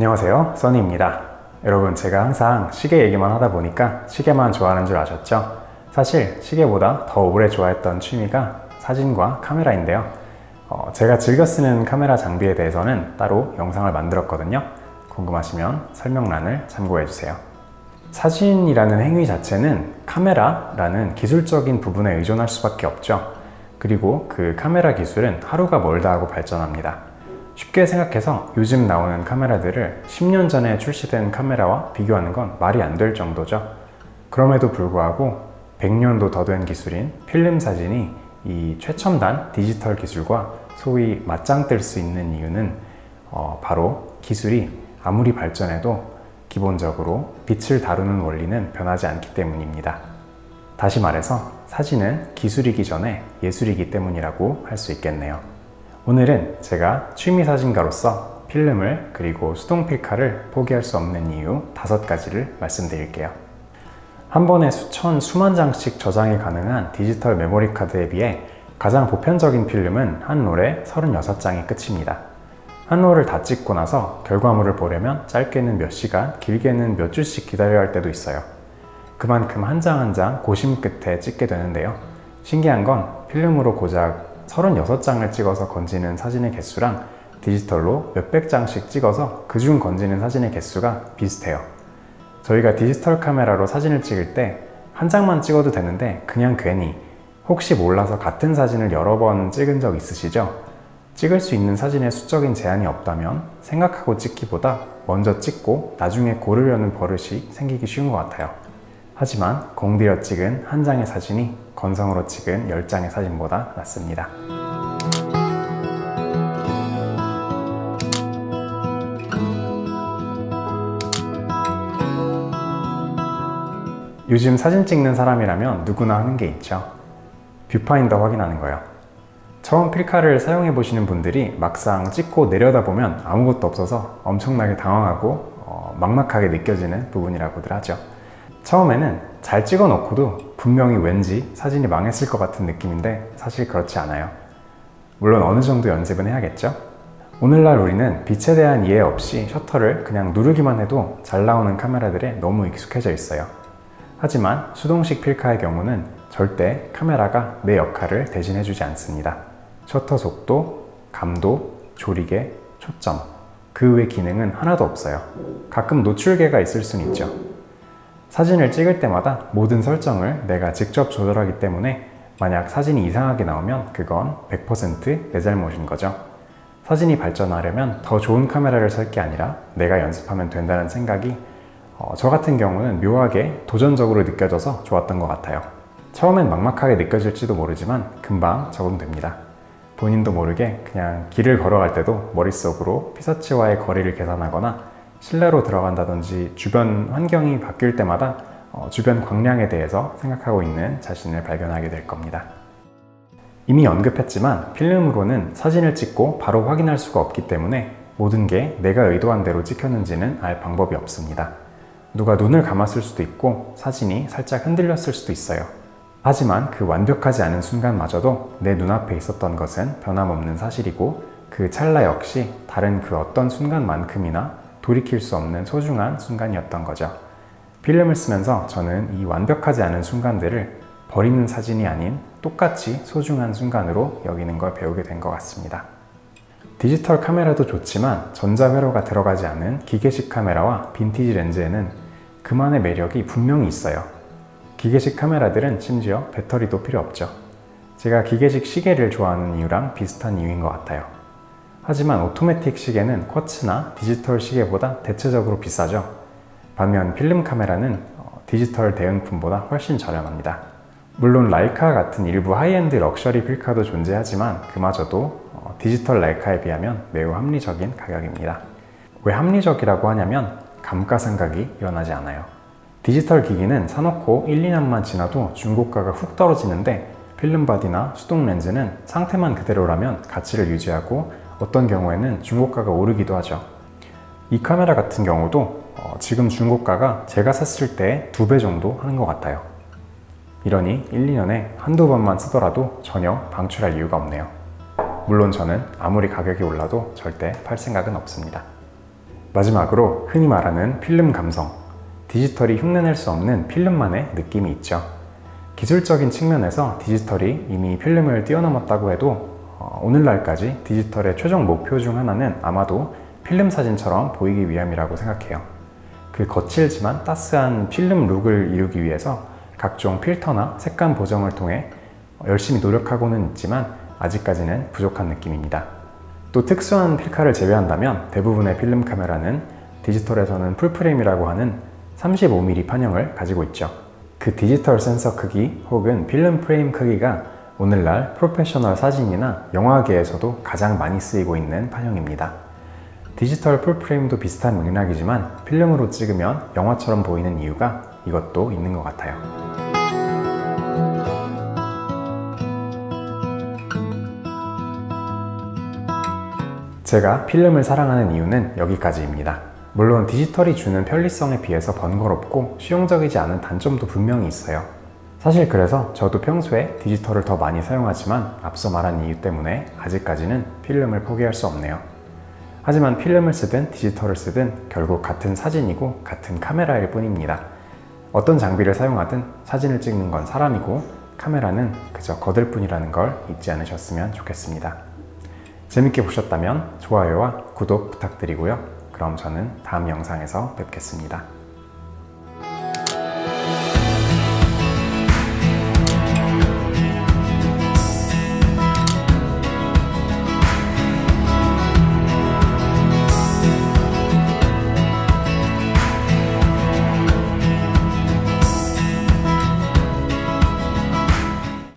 안녕하세요, 써니입니다. 여러분, 제가 항상 시계 얘기만 하다 보니까 시계만 좋아하는 줄 아셨죠? 사실 시계보다 더 오래 좋아했던 취미가 사진과 카메라인데요. 제가 즐겨 쓰는 카메라 장비에 대해서는 따로 영상을 만들었거든요. 궁금하시면 설명란을 참고해주세요. 사진이라는 행위 자체는 카메라라는 기술적인 부분에 의존할 수밖에 없죠. 그리고 그 카메라 기술은 하루가 멀다 하고 발전합니다. 쉽게 생각해서 요즘 나오는 카메라들을 10년 전에 출시된 카메라와 비교하는 건 말이 안 될 정도죠. 그럼에도 불구하고 100년도 더 된 기술인 필름 사진이 이 최첨단 디지털 기술과 소위 맞짱 뜰 수 있는 이유는 바로 기술이 아무리 발전해도 기본적으로 빛을 다루는 원리는 변하지 않기 때문입니다. 다시 말해서 사진은 기술이기 전에 예술이기 때문이라고 할 수 있겠네요. 오늘은 제가 취미 사진가로서 필름을 그리고 수동 필카를 포기할 수 없는 이유 5가지를 말씀드릴게요. 한 번에 수만 장씩 저장이 가능한 디지털 메모리 카드에 비해 가장 보편적인 필름은 한 롤에 36장이 끝입니다. 한 롤을 다 찍고 나서 결과물을 보려면 짧게는 몇 시간, 길게는 몇 주씩 기다려야 할 때도 있어요. 그만큼 한 장 한 장 고심 끝에 찍게 되는데요. 신기한 건 필름으로 고작 36장을 찍어서 건지는 사진의 개수랑 디지털로 몇백 장씩 찍어서 그중 건지는 사진의 개수가 비슷해요. 저희가 디지털 카메라로 사진을 찍을 때 한 장만 찍어도 되는데 그냥 괜히 혹시 몰라서 같은 사진을 여러 번 찍은 적 있으시죠? 찍을 수 있는 사진에 수적인 제한이 없다면 생각하고 찍기보다 먼저 찍고 나중에 고르려는 버릇이 생기기 쉬운 것 같아요. 하지만 공들여 찍은 한 장의 사진이 건성으로 찍은 10장의 사진보다 낫습니다. 요즘 사진 찍는 사람이라면 누구나 하는 게 있죠. 뷰파인더 확인하는 거요. 처음 필카를 사용해 보시는 분들이 막상 찍고 내려다보면 아무것도 없어서 엄청나게 당황하고 막막하게 느껴지는 부분이라고들 하죠. 처음에는 잘 찍어 놓고도 분명히 왠지 사진이 망했을 것 같은 느낌인데 사실 그렇지 않아요. 물론 어느 정도 연습은 해야겠죠? 오늘날 우리는 빛에 대한 이해 없이 셔터를 그냥 누르기만 해도 잘 나오는 카메라들에 너무 익숙해져 있어요. 하지만 수동식 필카의 경우는 절대 카메라가 내 역할을 대신해주지 않습니다. 셔터 속도, 감도, 조리개, 초점, 그 외 기능은 하나도 없어요. 가끔 노출계가 있을 순 있죠. 사진을 찍을 때마다 모든 설정을 내가 직접 조절하기 때문에 만약 사진이 이상하게 나오면 그건 100% 내 잘못인 거죠. 사진이 발전하려면 더 좋은 카메라를 살 게 아니라 내가 연습하면 된다는 생각이 저 같은 경우는 묘하게 도전적으로 느껴져서 좋았던 것 같아요. 처음엔 막막하게 느껴질지도 모르지만 금방 적응됩니다. 본인도 모르게 그냥 길을 걸어갈 때도 머릿속으로 피사체와의 거리를 계산하거나 실내로 들어간다든지 주변 환경이 바뀔 때마다 주변 광량에 대해서 생각하고 있는 자신을 발견하게 될 겁니다. 이미 언급했지만 필름으로는 사진을 찍고 바로 확인할 수가 없기 때문에 모든 게 내가 의도한 대로 찍혔는지는 알 방법이 없습니다. 누가 눈을 감았을 수도 있고 사진이 살짝 흔들렸을 수도 있어요. 하지만 그 완벽하지 않은 순간마저도 내 눈앞에 있었던 것은 변함없는 사실이고 그 찰나 역시 다른 그 어떤 순간만큼이나 돌이킬 수 없는 소중한 순간이었던 거죠. 필름을 쓰면서 저는 이 완벽하지 않은 순간들을 버리는 사진이 아닌 똑같이 소중한 순간으로 여기는 걸 배우게 된 것 같습니다. 디지털 카메라도 좋지만 전자회로가 들어가지 않은 기계식 카메라와 빈티지 렌즈에는 그만의 매력이 분명히 있어요. 기계식 카메라들은 심지어 배터리도 필요 없죠. 제가 기계식 시계를 좋아하는 이유랑 비슷한 이유인 것 같아요. 하지만 오토매틱 시계는 쿼츠나 디지털 시계보다 대체적으로 비싸죠. 반면 필름 카메라는 디지털 대응품보다 훨씬 저렴합니다. 물론 라이카 같은 일부 하이엔드 럭셔리 필카도 존재하지만 그마저도 디지털 라이카에 비하면 매우 합리적인 가격입니다. 왜 합리적이라고 하냐면 감가상각이 일어나지 않아요. 디지털 기기는 사놓고 1, 2년만 지나도 중고가가 훅 떨어지는데 필름 바디나 수동 렌즈는 상태만 그대로라면 가치를 유지하고 어떤 경우에는 중고가가 오르기도 하죠. 이 카메라 같은 경우도 지금 중고가가 제가 샀을 때 2배 정도 하는 것 같아요. 이러니 1, 2년에 한두 번만 쓰더라도 전혀 방출할 이유가 없네요. 물론 저는 아무리 가격이 올라도 절대 팔 생각은 없습니다. 마지막으로 흔히 말하는 필름 감성. 디지털이 흉내낼 수 없는 필름만의 느낌이 있죠. 기술적인 측면에서 디지털이 이미 필름을 뛰어넘었다고 해도 오늘날까지 디지털의 최종 목표 중 하나는 아마도 필름 사진처럼 보이기 위함이라고 생각해요. 그 거칠지만 따스한 필름 룩을 이루기 위해서 각종 필터나 색감 보정을 통해 열심히 노력하고는 있지만 아직까지는 부족한 느낌입니다. 또 특수한 필카를 제외한다면 대부분의 필름 카메라는 디지털에서는 풀프레임이라고 하는 35mm 판형을 가지고 있죠. 그 디지털 센서 크기 혹은 필름 프레임 크기가 오늘날 프로페셔널 사진이나 영화계에서도 가장 많이 쓰이고 있는 판형입니다. 디지털 풀프레임도 비슷한 맥락이지만 필름으로 찍으면 영화처럼 보이는 이유가 이것도 있는 것 같아요. 제가 필름을 사랑하는 이유는 여기까지입니다. 물론 디지털이 주는 편리성에 비해서 번거롭고 실용적이지 않은 단점도 분명히 있어요. 사실 그래서 저도 평소에 디지털을 더 많이 사용하지만 앞서 말한 이유 때문에 아직까지는 필름을 포기할 수 없네요. 하지만 필름을 쓰든 디지털을 쓰든 결국 같은 사진이고 같은 카메라일 뿐입니다. 어떤 장비를 사용하든 사진을 찍는 건 사람이고 카메라는 그저 거들 뿐이라는 걸 잊지 않으셨으면 좋겠습니다. 재밌게 보셨다면 좋아요와 구독 부탁드리고요. 그럼 저는 다음 영상에서 뵙겠습니다.